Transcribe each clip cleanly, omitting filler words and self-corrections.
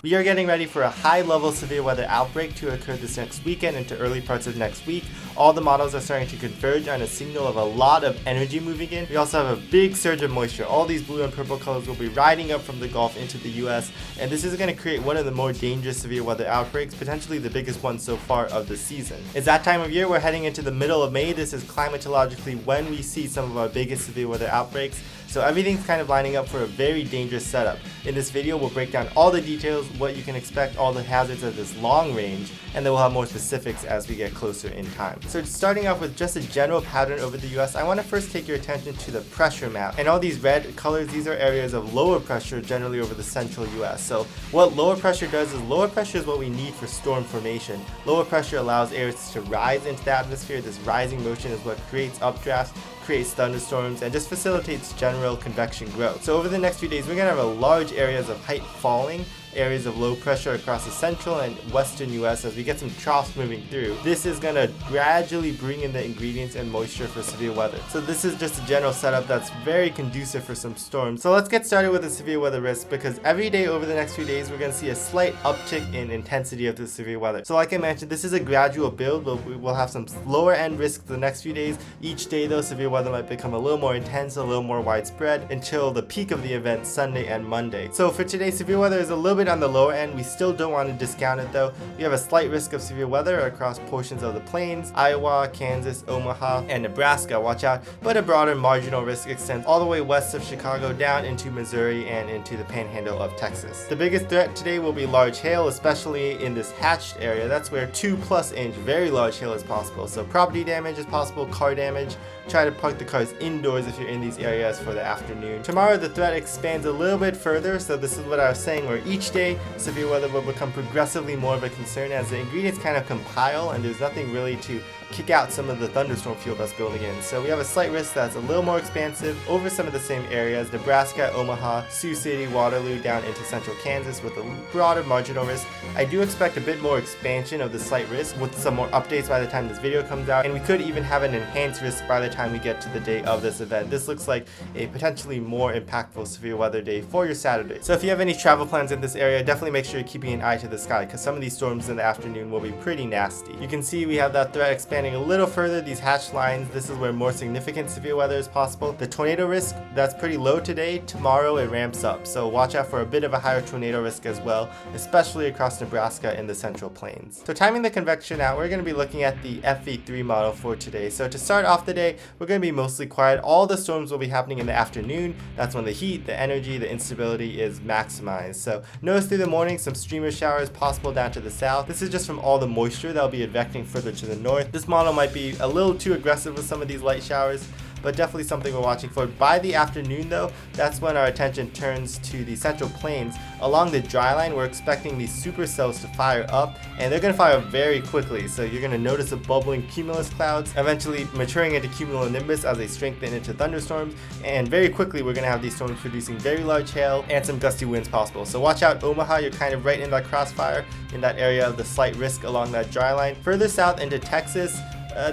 We are getting ready for a high-level severe weather outbreak to occur this next weekend into early parts of next week. All the models are starting to converge on a signal of a lot of energy moving in. We also have a big surge of moisture. All these blue and purple colors will be riding up from the Gulf into the US, and this is going to create one of the more dangerous severe weather outbreaks, potentially the biggest one so far of the season. It's that time of year. We're heading into the middle of May. This is climatologically when we see some of our biggest severe weather outbreaks. So everything's kind of lining up for a very dangerous setup. In this video, we'll break down all the details, what you can expect, all the hazards of this long range, and then we'll have more specifics as we get closer in time. So starting off with just a general pattern over the US, I want to first take your attention to the pressure map. And all these red colors, these are areas of lower pressure generally over the central US. So what lower pressure does is lower pressure is what we need for storm formation. Lower pressure allows air to rise into the atmosphere. This rising motion is what creates updrafts, creates thunderstorms, and just facilitates general convection growth. So over the next few days, we're going to have a large areas of height falling, areas of low pressure across the central and western US as we get some troughs moving through. This is going to gradually bring in the ingredients and moisture for severe weather. So this is just a general setup that's very conducive for some storms. So let's get started with the severe weather risk, because every day over the next few days we're going to see a slight uptick in intensity of the severe weather. So like I mentioned, this is a gradual build. We'll have some lower end risks the next few days. Each day though, severe weather might become a little more intense, a little more widespread until the peak of the event Sunday and Monday. So for today, severe weather is a little bit on the lower end. We still don't want to discount it though. We have a slight risk of severe weather across portions of the plains, Iowa, Kansas, Omaha, and Nebraska. Watch out. But a broader marginal risk extends all the way west of Chicago down into Missouri and into the panhandle of Texas. The biggest threat today will be large hail, especially in this hatched area. That's where 2+ inch very large hail is possible. So property damage is possible, car damage. Try to park the cars indoors if you're in these areas for the afternoon. Tomorrow the threat expands a little bit further, so this is what I was saying, where each day severe weather will become progressively more of a concern as the ingredients kind of compile and there's nothing really to kick out some of the thunderstorm fuel that's building in. So we have a slight risk that's a little more expansive over some of the same areas: Nebraska, Omaha, Sioux City, Waterloo, down into central Kansas, with a broader marginal risk. I do expect a bit more expansion of the slight risk with some more updates by the time this video comes out, and we could even have an enhanced risk by the time we get to the day of this event. This looks like a potentially more impactful severe weather day for your Saturday. So if you have any travel plans in this area, definitely make sure you're keeping an eye to the sky, because some of these storms in the afternoon will be pretty nasty. You can see we have that threat expanding a little further, these hatched lines. This is where more significant severe weather is possible. The tornado risk, that's pretty low today. Tomorrow it ramps up, so watch out for a bit of a higher tornado risk as well, especially across Nebraska in the central plains. So timing the convection out, we're going to be looking at the FV3 model for today. So to start off the day, we're going to be mostly quiet. All the storms will be happening in the afternoon. That's when the heat, the energy, the instability is maximized. So notice through the morning some streamer showers possible down to the south. This is just from all the moisture that will be advecting further to the north. This model might be a little too aggressive with some of these light showers, but definitely something we're watching for. By the afternoon though, that's when our attention turns to the central plains. Along the dry line, we're expecting these supercells to fire up, and they're going to fire very quickly. So you're going to notice a bubbling cumulus clouds, eventually maturing into cumulonimbus as they strengthen into thunderstorms, and very quickly we're going to have these storms producing very large hail and some gusty winds possible. So watch out, Omaha, you're kind of right in that crossfire, in that area of the slight risk along that dry line. Further south into Texas,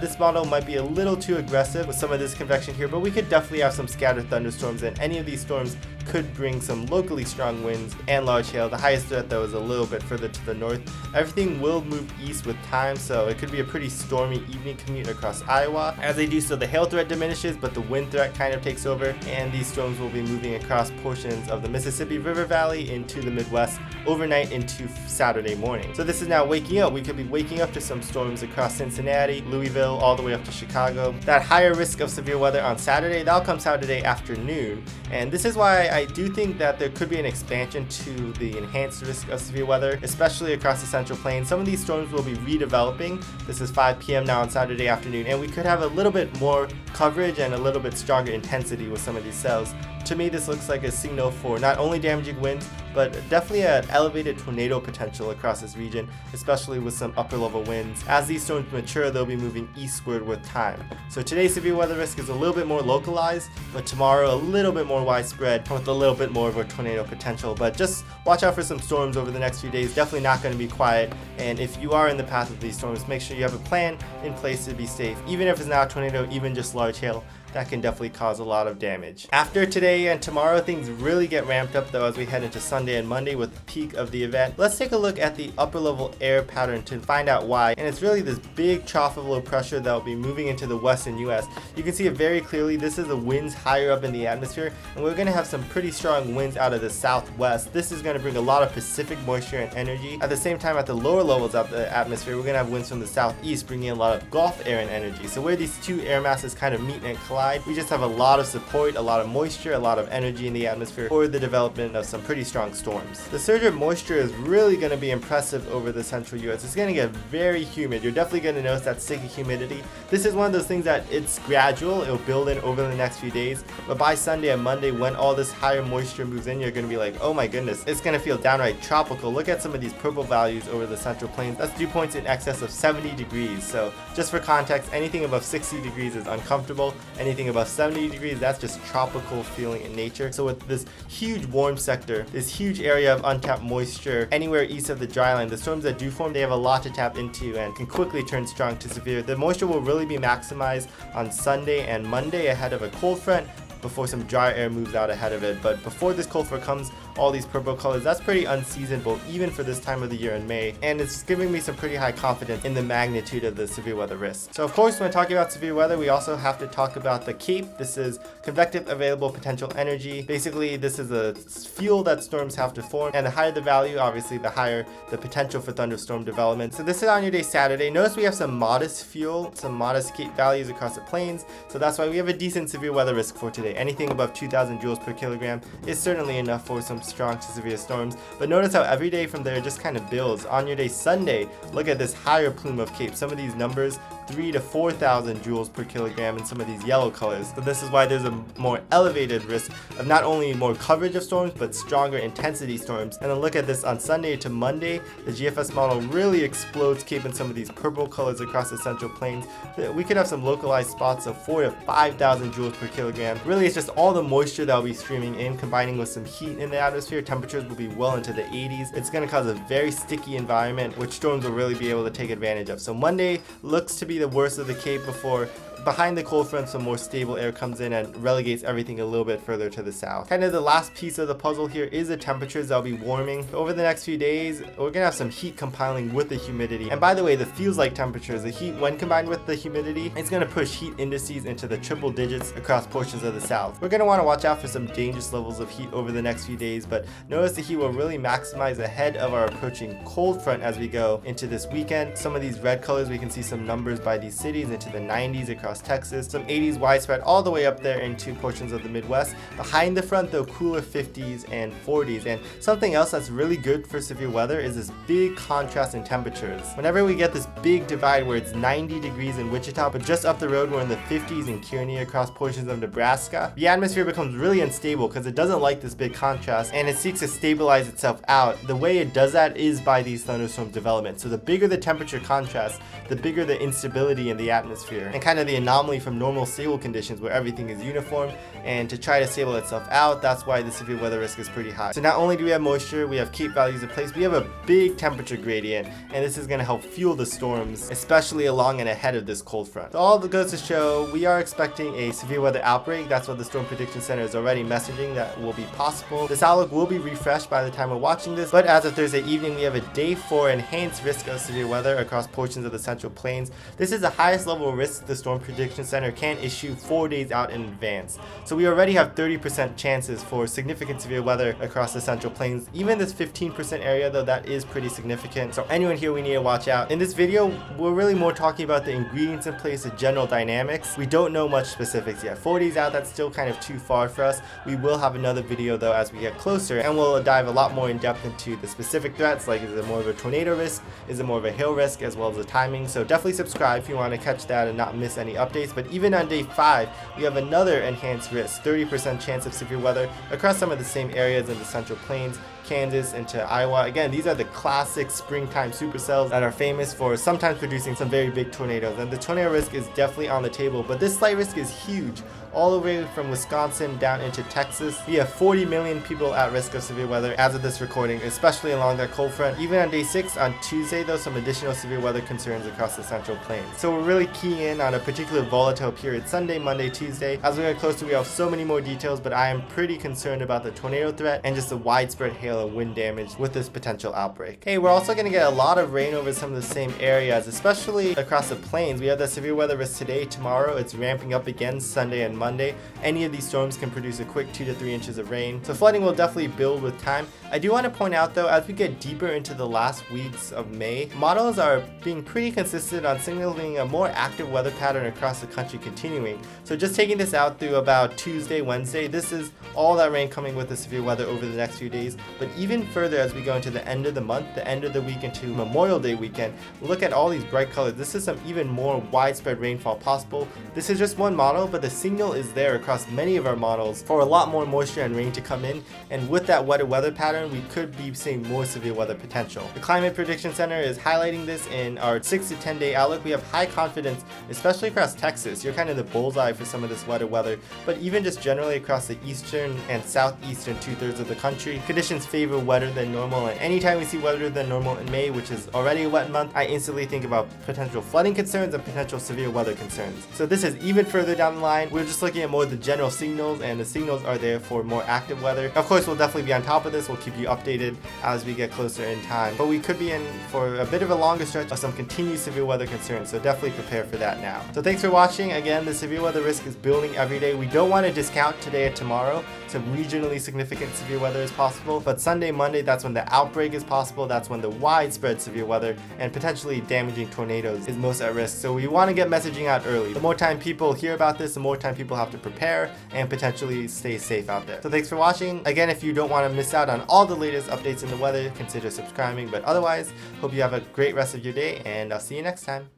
this model might be a little too aggressive with some of this convection here, but we could definitely have some scattered thunderstorms, and any of these storms could bring some locally strong winds and large hail. The highest threat though is a little bit further to the north. Everything will move east with time, so it could be a pretty stormy evening commute across Iowa. As they do so, the hail threat diminishes, but the wind threat kind of takes over, and these storms will be moving across portions of the Mississippi River Valley into the Midwest overnight into Saturday morning. So this is now waking up. We could be waking up to some storms across Cincinnati, Louisville, all the way up to Chicago. That higher risk of severe weather on Saturday, that'll come Saturday afternoon, and this is why I do think that there could be an expansion to the enhanced risk of severe weather, especially across the central plains. Some of these storms will be redeveloping. This is 5 p.m. now on Saturday afternoon, and we could have a little bit more coverage and a little bit stronger intensity with some of these cells. To me, this looks like a signal for not only damaging winds, but definitely an elevated tornado potential across this region, especially with some upper level winds. As these storms mature, they'll be moving eastward with time. So today's severe weather risk is a little bit more localized, but tomorrow a little bit more widespread with a little bit more of a tornado potential. But just watch out for some storms over the next few days. Definitely not going to be quiet, and if you are in the path of these storms, make sure you have a plan in place to be safe. Even if it's not a tornado, even just large hail, that can definitely cause a lot of damage. After today and tomorrow, things really get ramped up though as we head into Sunday and Monday with the peak of the event. Let's take a look at the upper level air pattern to find out why, and it's really this big trough of low pressure that will be moving into the western US. You can see it very clearly. This is the winds higher up in the atmosphere, and we're going to have some pretty strong winds out of the southwest. This is going to bring a lot of Pacific moisture and energy. At the same time, at the lower levels of the atmosphere, we're going to have winds from the southeast bringing a lot of Gulf air and energy. So where these two air masses kind of meet and collide, we just have a lot of support, a lot of moisture, a lot of energy in the atmosphere for the development of some pretty strong storms. The surge of moisture is really going to be impressive over the central US. It's going to get very humid. You're definitely going to notice that sticky humidity. This is one of those things that it's gradual. It'll build in over the next few days, but by Sunday and Monday, when all this higher moisture moves in, you're going to be like, oh my goodness, it's going to feel downright tropical. Look at some of these purple values over the central plains. That's dew points in excess of 70 degrees. So just for context, anything above 60 degrees is uncomfortable. Anything above 70 degrees, that's just tropical feeling in nature. So with this huge warm sector, this huge area of untapped moisture anywhere east of the dry line, the storms that do form, they have a lot to tap into and can quickly turn strong to severe. The moisture will really be maximized on Sunday and Monday ahead of a cold front, before some dry air moves out ahead of it. But before this cold front comes, all these purple colors, that's pretty unseasonable even for this time of the year in May, and it's giving me some pretty high confidence in the magnitude of the severe weather risk. So of course, when talking about severe weather, we also have to talk about the CAPE. This is convective available potential energy. Basically, this is a fuel that storms have to form, and the higher the value, obviously the higher the potential for thunderstorm development. So this is on your day Saturday. Notice we have some modest fuel, some modest CAPE values across the plains, so that's why we have a decent severe weather risk for today. Anything above 2,000 joules per kilogram is certainly enough for some strong to severe storms, but notice how every day from there just kind of builds. On your day Sunday, look at this higher plume of CAPE. Some of these numbers, 3,000 to 4,000 joules per kilogram in some of these yellow colors. So this is why there's a more elevated risk of not only more coverage of storms, but stronger intensity storms. And then look at this on Sunday to Monday, the GFS model really explodes CAPE in some of these purple colors across the central plains. We could have some localized spots of 4,000 to 5,000 joules per kilogram. Really, it's just all the moisture that will be streaming in, combining with some heat in the atmosphere. Temperatures will be well into the 80s. It's going to cause a very sticky environment, which storms will really be able to take advantage of. So Monday looks to be the worst of the CAPE before behind the cold front some more stable air comes in and relegates everything a little bit further to the south. Kind of the last piece of the puzzle here is the temperatures that will be warming. Over the next few days, we're gonna have some heat compiling with the humidity. And by the way, the feels like temperatures, the heat when combined with the humidity, it's gonna push heat indices into the triple digits across portions of the south. We're gonna want to watch out for some dangerous levels of heat over the next few days, but notice the heat will really maximize ahead of our approaching cold front as we go into this weekend. Some of these red colors, we can see some numbers by these cities into the 90s across Texas, some 80s widespread all the way up there into portions of the Midwest. Behind the front though, cooler 50s and 40s. And something else that's really good for severe weather is this big contrast in temperatures. Whenever we get this big divide where it's 90 degrees in Wichita, but just up the road we're in the 50s in Kearney across portions of Nebraska, the atmosphere becomes really unstable because it doesn't like this big contrast and it seeks to stabilize itself out. The way it does that is by these thunderstorm development. So the bigger the temperature contrast, the bigger the instability in the atmosphere and kind of the anomaly from normal stable conditions where everything is uniform, and to try to stable itself out, that's why the severe weather risk is pretty high. So not only do we have moisture, we have CAPE values in place, we have a big temperature gradient, and this is going to help fuel the storms, especially along and ahead of this cold front. So all that goes to show we are expecting a severe weather outbreak. That's what the Storm Prediction Center is already messaging that will be possible. This outlook will be refreshed by the time we're watching this, but as of Thursday evening, we have a day 4 enhanced risk of severe weather across portions of the central plains. This is the highest level of risk the Storm Prediction Center can issue 4 days out in advance. So we already have 30% chances for significant severe weather across the central plains. Even this 15% area though, that is pretty significant. So anyone here we need to watch out. In this video, we're really more talking about the ingredients in place, the general dynamics. We don't know much specifics yet. 4 days out, that's still kind of too far for us. We will have another video though as we get closer, and we'll dive a lot more in depth into the specific threats, like is it more of a tornado risk, is it more of a hail risk, as well as the timing. So definitely subscribe if you want to catch that and not miss any updates. But even on day 5, we have another enhanced risk, 30% chance of severe weather across some of the same areas in the central plains, Kansas into Iowa. Again, these are the classic springtime supercells that are famous for sometimes producing some very big tornadoes, and the tornado risk is definitely on the table, but this slight risk is huge. all the way from Wisconsin down into Texas. We have 40 million people at risk of severe weather as of this recording, especially along that cold front. Even on day 6 on Tuesday though, some additional severe weather concerns across the Central Plains. So we're really keying in on a particular volatile period Sunday, Monday, Tuesday. As we get closer, we have so many more details, but I am pretty concerned about the tornado threat and just the widespread hail and wind damage with this potential outbreak. Hey, we're also going to get a lot of rain over some of the same areas, especially across the plains. We have that severe weather risk today, tomorrow. It's ramping up again Sunday and Monday. Any of these storms can produce a quick 2 to 3 inches of rain. So flooding will definitely build with time. I do want to point out though, as we get deeper into the last weeks of May, models are being pretty consistent on signaling a more active weather pattern across the country continuing. So just taking this out through about Tuesday, Wednesday, this is all that rain coming with the severe weather over the next few days. But even further as we go into the end of the month, the end of the week into Memorial Day weekend, look at all these bright colors. This is some even more widespread rainfall possible. This is just one model, but the signal is there across many of our models for a lot more moisture and rain to come in. And with that wetter weather pattern, we could be seeing more severe weather potential. The Climate Prediction Center is highlighting this in our 6 to 10 day outlook. We have high confidence, especially across Texas. You're kind of the bullseye for some of this wetter weather, but even just generally across the eastern and southeastern 2/3 of the country, conditions favor wetter than normal. And anytime we see wetter than normal in May, which is already a wet month, I instantly think about potential flooding concerns and potential severe weather concerns. So this is even further down the line. We're just looking at more of the general signals, and the signals are there for more active weather. Of course, we'll definitely be on top of this. We'll keep you updated as we get closer in time, but we could be in for a bit of a longer stretch of some continued severe weather concerns, so definitely prepare for that now. So thanks for watching. Again, the severe weather risk is building every day. We don't want to discount today and tomorrow. Some regionally significant severe weather is possible, but Sunday, Monday, that's when the outbreak is possible. That's when the widespread severe weather and potentially damaging tornadoes is most at risk. So we want to get messaging out early. The more time people hear about this, the more time people have to prepare and potentially stay safe out there. So thanks for watching. Again, if you don't want to miss out on all the latest updates in the weather, consider subscribing. But otherwise, hope you have a great rest of your day, and I'll see you next time.